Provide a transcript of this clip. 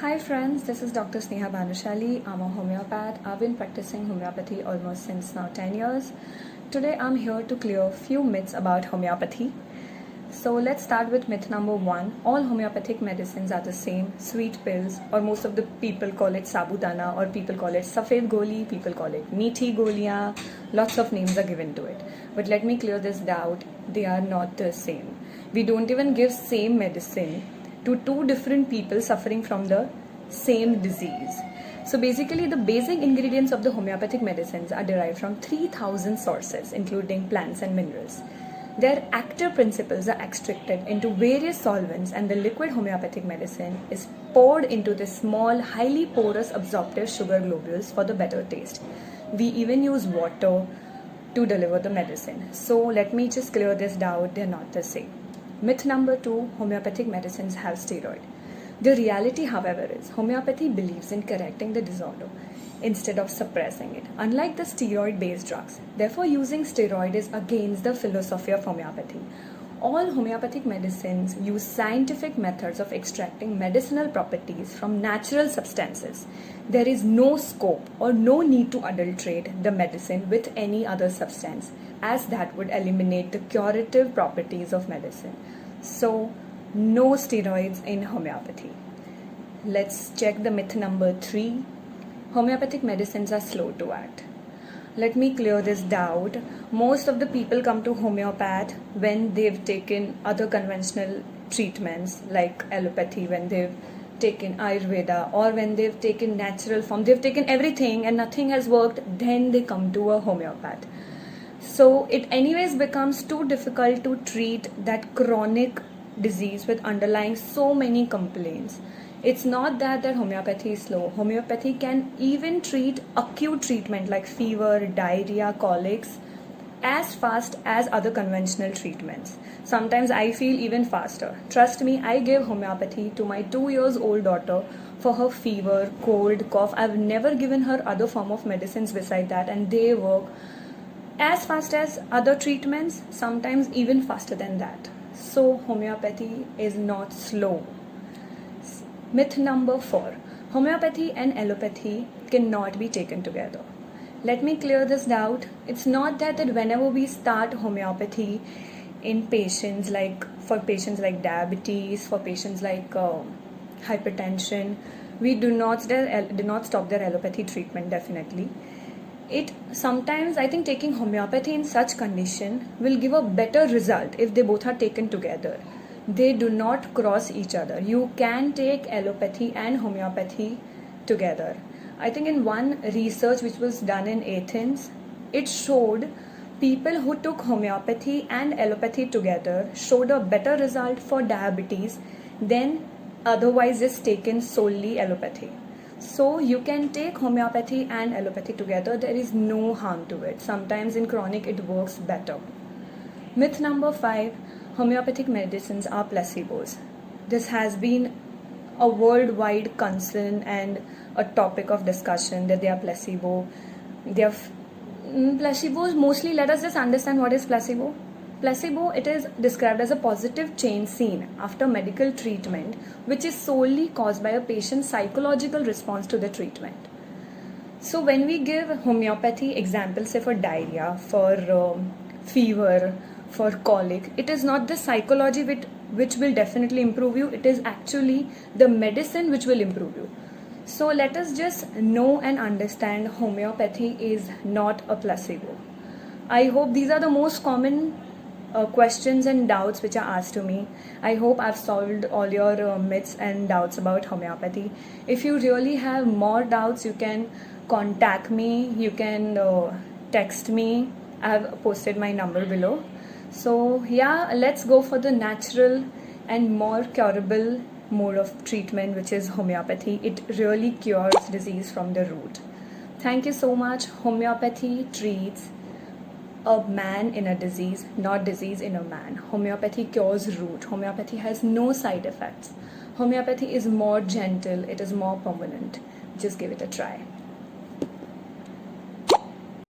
Hi friends, this is Dr. Sneha Banushali. I'm a homeopath. I've been practicing homeopathy almost since now 10 years. Today I'm here to clear a few myths about homeopathy. So let's start with myth number 1. All homeopathic medicines are the same, sweet pills, or most of the people call it sabudana, or people call it safed goli, people call it meethi goliyan. Lots of names are given to it. But let me clear this doubt. They are not the same. We don't even give same medicine to two different people suffering from the same disease. So basically the basic ingredients of the homeopathic medicines are derived from 3000 sources including plants and minerals. Their active principles are extracted into various solvents and the liquid homeopathic medicine is poured into the small highly porous absorptive sugar globules for the better taste. We even use water to deliver the medicine. So let me just clear this doubt, they're not the same. Myth number 2, homeopathic medicines have steroid. The reality, however, is homeopathy believes in correcting the disorder instead of suppressing it, unlike the steroid-based drugs. Therefore, using steroid is against the philosophy of homeopathy. All homeopathic medicines use scientific methods of extracting medicinal properties from natural substances. There is no scope or no need to adulterate the medicine with any other substance, as that would eliminate the curative properties of medicine. So, no steroids in homeopathy. Let's check the myth number 3. Homeopathic medicines are slow to act. Let me clear this doubt. Most of the people come to homeopath when they've taken other conventional treatments like allopathy, when they've taken Ayurveda, or when they've taken natural form. They've taken everything and nothing has worked, then they come to a homeopath. So it anyways becomes too difficult to treat that chronic disease with underlying so many complaints. It's not that homeopathy is slow. Homeopathy can even treat acute treatment like fever, diarrhea, colics as fast as other conventional treatments. Sometimes I feel even faster. Trust me, I gave homeopathy to my 2-year-old daughter for her fever, cold, cough. I've never given her other form of medicines beside that, and they work as fast as other treatments, sometimes even faster than that. So homeopathy is not slow. Myth number 4. Homeopathy and allopathy cannot be taken together. Let me clear this doubt. It's not that whenever we start homeopathy in patients for patients like diabetes, for patients like hypertension, we do not stop their allopathy treatment, definitely. It sometimes, I think, taking homeopathy in such condition will give a better result if they both are taken together. They do not cross each other. You can take allopathy and homeopathy together. I think in one research which was done in Athens, it showed people who took homeopathy and allopathy together showed a better result for diabetes than otherwise just taken solely allopathy. So you can take homeopathy and allopathy together. There is no harm to it. Sometimes in chronic it works better. Myth number 5. Homeopathic medicines are placebos. This has been a worldwide concern and a topic of discussion that they are placebo. They are placebos mostly. Let us just understand what is placebo. Placebo, it is described as a positive change seen after medical treatment which is solely caused by a patient's psychological response to the treatment. So when we give homeopathy examples, say for diarrhea, for fever, for colic, it is not the psychology which will definitely improve you, it is actually the medicine which will improve you. So let us just know and understand homeopathy is not a placebo. I hope these are the most common questions and doubts which are asked to me. I hope I've solved all your myths and doubts about homeopathy. If you really have more doubts, you can contact me, you can text me. I have posted my number below. So yeah, let's go for the natural and more curable mode of treatment, which is homeopathy. It really cures disease from the root. Thank you so much. Homeopathy treats a man in a disease, not disease in a man. Homeopathy cures root. Homeopathy has no side effects. Homeopathy is more gentle, it is more permanent. Just give it a try.